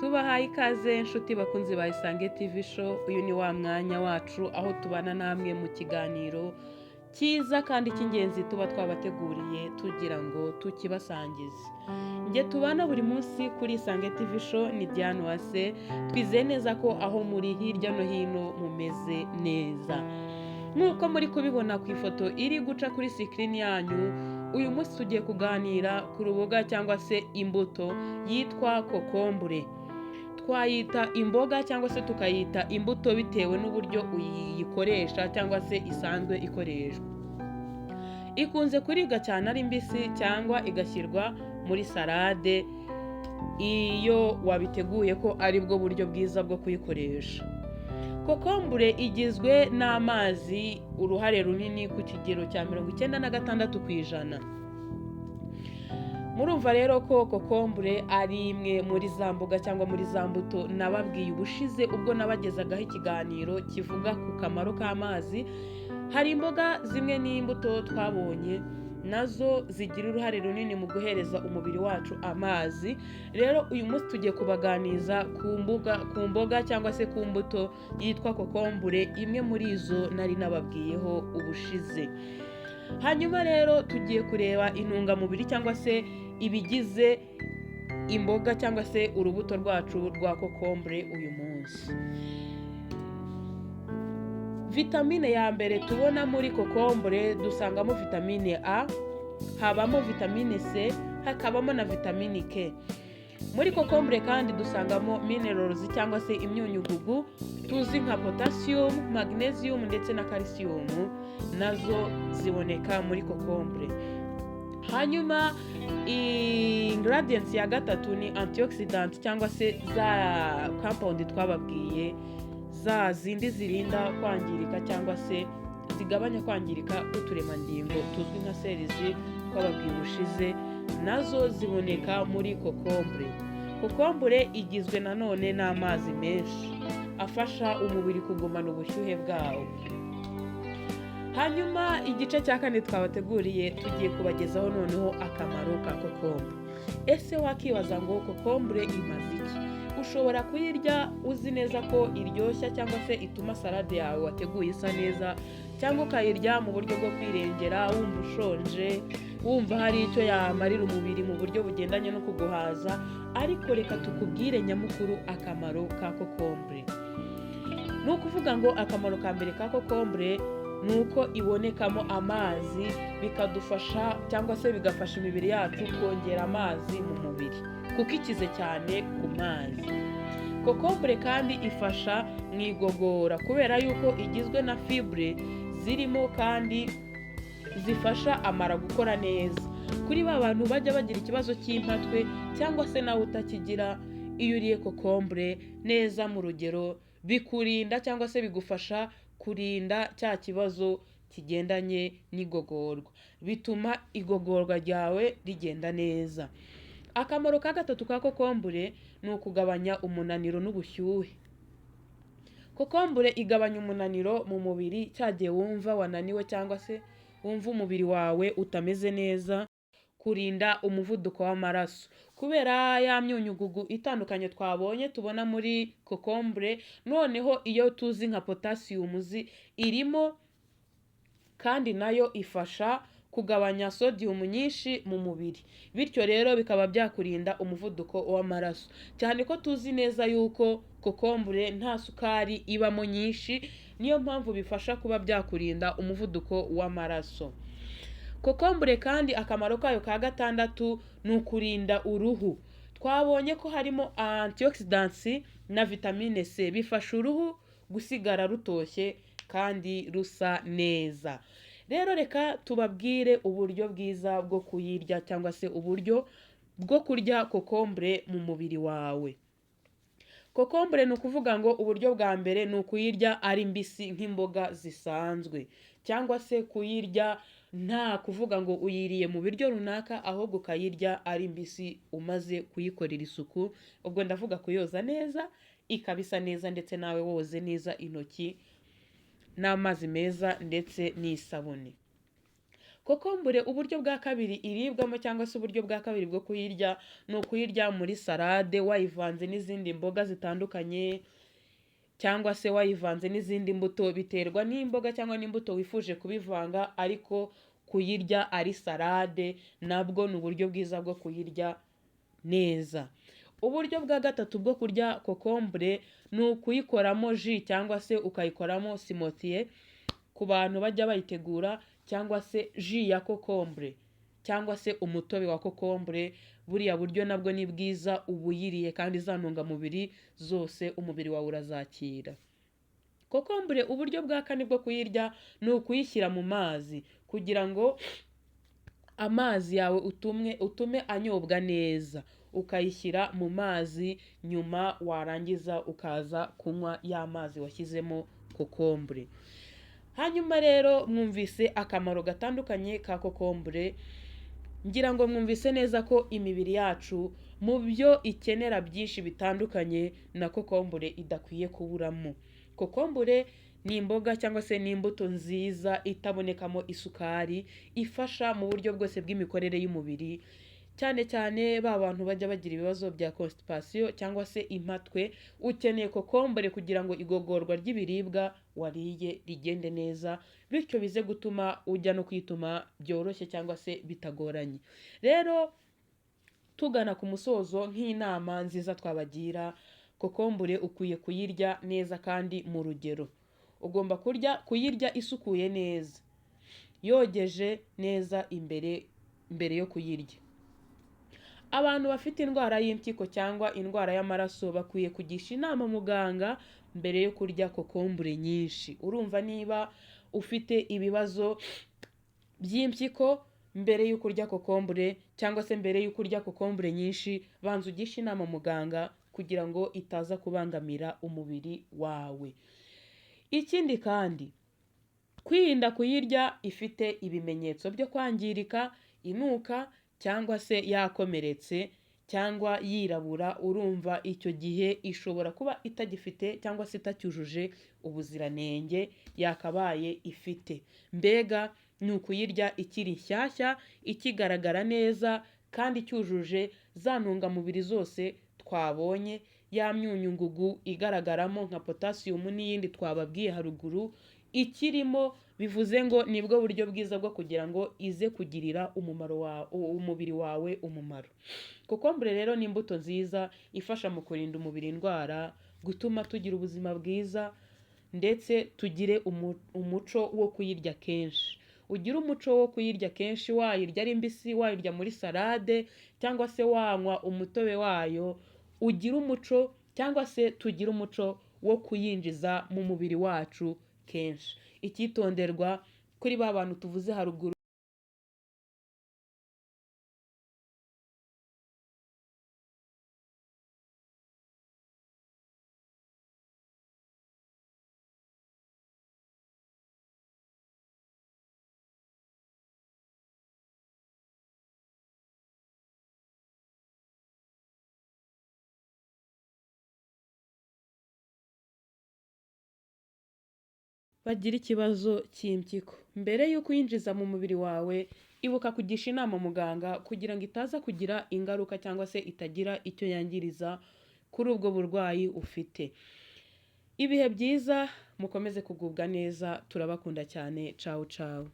tubahaye ikaze nshuti bakunzi ba Isange TV show. Uyu ni wa mwanya wacu aho tubana namwe mu kiganiro cyiza kandi cy'ingenzi tuba twabateguriye tugira ngo tukibasangize. Nge tubana buri munsi kuri Isange TV show ni Diane Uwase. Twizeye neza ko aho muri hirya no hino mumeze neza. Nk'uko muri kubibona ku ifoto iri guca kuri screen yanyu, uyu munsi tugiye kuganira ku ruboga cyangwa se imbuto yitwa kokombure. Twayita imboga cyangwa se tukayita imbuto bitewe n'uburyo uyikoresha cyangwa se isanzwe ikoreshwa. Ikunze kuribwa cyane ari mbisi cyangwa igashyirwa muri salade iyo wabiteguye ko ari bwo buryo bwiza bwo kuyikoresha. Kokombure igizwe n'amazi uruhare runini ku kigero cya 96%. Murumva rero ko kokombure ari imwe muri za mboga cyangwa muri za mbuto nababwiye ubushize ubwo nabagezagaho ikiganiro kivuga ku kamaro k'amazi. Hari imboga zimwe n'imbuto twabonye nazo zigira uruhare runini mu guhereza umubiri wacu amazi. Rero uyu munsi tugiye kubaganiza ku mboga cyangwa se ku mbuto yitwa kokombure, imwe muri izo nari nababwiyeho ubushize. Hanyuma rero tugiye kureba intungamubiri cyangwa se ibigize imboga cyangwa se urubuto rwacu rwa kokombure uyu munsi. Vitamine ya mbere tubona muri kokombure dusangamo vitamine A, habamo vitamine C, hakabamo na vitamine K. Muri kokombure kandi dusangamo minerals cyangwa se imyunyugugu tuzi nka potassium, magnesium ndetse na calcium, nazo ziboneka muri kokombure. Hanyuma ingredients ya gatatu ni antioxidant cyangwa se za compound twababwiye, za zindi zirinda kwangirika cyangwa se zigabanya kwangirika k'uturemangingo tuzwi nka cells twababwiye ubushize, nazo ziboneka muri kokombure. Kokombure igizwe nanone n'amazi menshi afasha umubiri kugumana ubushyuhe bwawo. Hanyuma igice cya kane twabateguriye tugiye kubagezaho noneho akamaro ka kokombure. Ese wakibaza ngo kokombure imaze iki? Ushobora kuyirya uzi neza ko iryoshya cyangwa se ituma salade yawe wateguye isa neza, cyangwa ukayirya mu buryo bwo kwirengera wumva ushonje, wumva hari icyo yamarira umubiri mu buryo bugendanye no kuguhaza. Ariko reka tukubwire nyamukuru akamaro ka kokombure. Ni ukuvuga ngo akamaro ka mbere ka kokombure ni uko ibonekamo amazi, bikadufasha cyangwa se bigafasha imibiri yacu kongera amazi mu mubiri kuko ikize cyane ku mazi. Kokombure kandi ifasha mu igogora kubera yuko igizwe na fibre zirimo kandi zifasha amara gukora neza. Kuri ba bantu bajya bagira ikibazo cy'impatwe cyangwa se nawe utakigira, iyo uriye kokombure neza mu rugero bikurinda cyangwa se bigufasha kurinda cya kibazo kigendanye n'igogorwa, bituma igogorwa ryawe rigenda neza. Akamaro ka gatatu ka kokombure ni ukugabanya umunaniro n'ubushyuhe. Kokombure igabanya umunaniro mu mubiri cyagiye wumva wananiwe cyangwa se wumva umubiri wawe utameze neza, kurinda umuvuduko w'amaraso kubera ya myunyugugu itandukanye twabonye tubona muri kokombure. Noneho iyo tuzi nka potassium irimo kandi nayo ifasha kugabanya sodium nyinshi mu mubiri, bityo rero bikaba byakurinda umuvuduko w'amaraso, cyane ko tuzi neza yuko kokombure nta sukari ibamo nyinshi, niyo mpamvu bifasha kuba byakurinda umuvuduko w'amaraso. Kokombure kandi akamaro kayo ka gatandatu ni ukurinda uruhu. Twabonye ko harimo antioxidants na vitamine C bifasha uruhu gusigara rutoshye kandi rusa neza. Rero reka tubabwire uburyo bwiza bwo kuyirya cyangwa se uburyo bwo kurya kokombure mu mubiri wawe. Kokombure ni ukuvuga ngo uburyo bwa mbere ni ukuyirya ari mbisi nk'imboga zisanzwe, cyangwa se kuyirya nta kuvuga ngo uyiriye mu biryo runaka, ahubwo ukayirya ari mbisi umaze kuyikorera isuku. Ubwo ndavuga kuyoza neza ikabisa neza ndetse nawe woze neza intoki n'amazi meza ndetse n'isabune. Kokombure uburyo bwa kabiri iribwamo cyangwa se uburyo bwa kabiri bwo kuyirya ni ukuyirya muri salade wayivanze n'izindi mboga zitandukanye cyangwa se wayivanze n'izindi mbuto, biterwa n'imboga cyangwa n'imbuto wifuje kubivanga, ariko kuyirya ari salade nabwo ni uburyo bwiza bwo kuyirya neza. Uburyo bwa gatatu bwo kurya kokombure ni ukuyikoramo ji cyangwa se ukayikoramo simotiye ku bantu bajya bayitegura, cyangwa se ji ya kokombure cyangwa se umutobe wa kokombure. Buriya buryo nabwo ni bwiza, uba uyiriye kandi za ntungamubiri zose umubiri wawe urazakira. Kokombure uburyo bwa kane bwo kuyirya ni ukuyishyira mu mazi kugira ngo amazi yawe utume anyobwa neza, ukayishyira mu mazi, nyuma warangiza ukaza kunywa ya mazi washyizemo kokombure. Hanyuma rero mwumvise akamaro gatandukanye ka kokombure, ngira ngo mwumvise neza ko imibiri yacu mu byo ikenera byinshi bitandukanye na kokombure idakwiye kuburamo. Kokombure ni imboga cyangwa se ni imbuto nziza itabonekamo isukari, ifasha mu buryo bwose bw'imikorere y'umubiri, cyane cyane ba bantu bajya bagira ibibazo bya constipation cyangwa se impatwe, ukeneye kokombure kugira ngo igogorwa ry'ibiribwa wariye rigende neza, bityo bize gutuma ujya no kwituma byoroshye cyangwa se bitagoranye. Rero tugana ku musozo, nk'inama nziza twabagira, kokombure ukwiye kuyirya neza kandi mu rugero. Ugomba kuyirya isukuye neza, yogeje neza mbere yo kuyirya. Abantu bafite indwara y'impyiko cyangwa indwara y'amaraso bakwiye kugisha inama muganga mbere yo kurya kokombure nyinshi. Urumva, niba ufite ibibazo by'impyiko, mbere y'uko urya kokombure cyangwa se mbere y'uko urya kokombure nyinshi, banza ugishe inama muganga kugira ngo itaza kubangamira umubiri wawe. Ikindi kandi, kwirinda kuyirya ifite ibimenyetso byo kwangirika, inuka cyangwa se yakomeretse cyangwa yirabura. Urumva icyo gihe ishobora kuba itagifite cyangwa se itacyujuje ubuziranenge yakabaye ifite. Mbega ni ukuyirya ikiri nshyashya, ikigaragara neza kandi cyujuje za ntungamubiri zose twabonye, ya myunyungugu igaragaramo nka potasiyumu n'iyindi twababwiye haruguru ikirimo, bivuze ngo nibwo buryo bwiza bwo kugira ngo ize kugirira umubiri wawe umumaro. Kokombure rero ni imbuto nziza ifasha mu kurinda umubiri indwara, gutuma tugira ubuzima bwiza, ndetse tugire umuco wo kuyirya kenshi. Ugire umuco wo kuyirya kenshi, wayirya ari mbisi, wayirya muri salade cyangwa se wanywa umutobe wayo. Ugire umuco cyangwa se tugire umuco wo kuyinjiza mu mubiri wacu kenshi. Icyitonderwa kuri ba bantu tuvuze haruguru, bagira ikibazo cy'impyiko. Mbere y'uko uyinjiza mu mubiri wawe, ibuka kugisha inama muganga kugira ngo itaza kugira ingaruka cyangwa se itagira icyo yangiriza kuri ubwo burwayi ufite. Ibihe byiza, mukomeze kugubwa neza, turabakunda cyane. Ciao ciao.